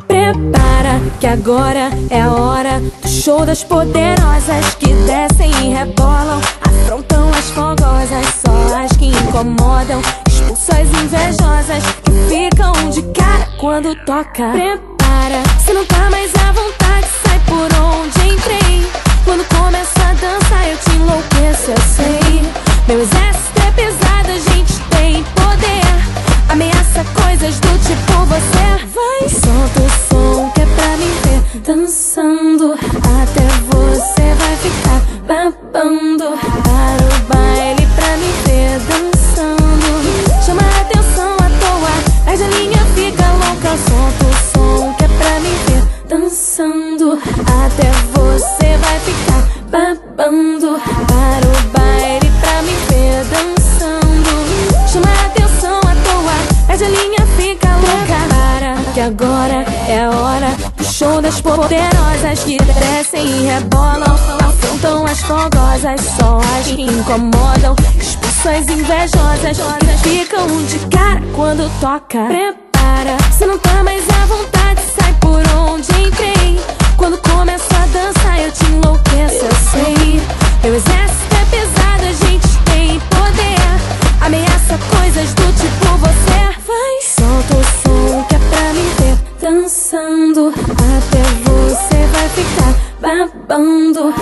Prepara que agora é a hora do show das poderosas que descem e rebolam, afrontam as fogosas, só as que incomodam, expulsam as invejosas que ficam de cara quando toca. Prepara, se não tá mais à vontade, sai por onde entrei. Quando começo a dançar eu te enlouqueço, eu sei. Meu exército é pesado, a gente tem poder, ameaça coisas do tipo você. Vai, solta o som que é pra me ver dançando, até você vai ficar babando. Para o baile pra me ver dançando, chama a atenção à toa, perde a linha, fica louca. Solta o som que é pra me ver dançando, até você vai ficar babando. Para o baile pra me ver dançando, chama a atenção à toa, perde a linha, fica louca. Para que agora é a hora do show das poderosas que descem e rebolam, afrontam as fogosas, só as que incomodam, expulsam as invejosas que ficam de cara quando toca. Prepara, se não tá mais à vontade, sai por onde entrei. Quando começo a dançar eu te enlouqueço, eu sei. Meu exército é pesado, a gente tem poder, ameaça coisas do tipo você. Vai, solta o som que é pra me ver dançando, até você vai ficar babando.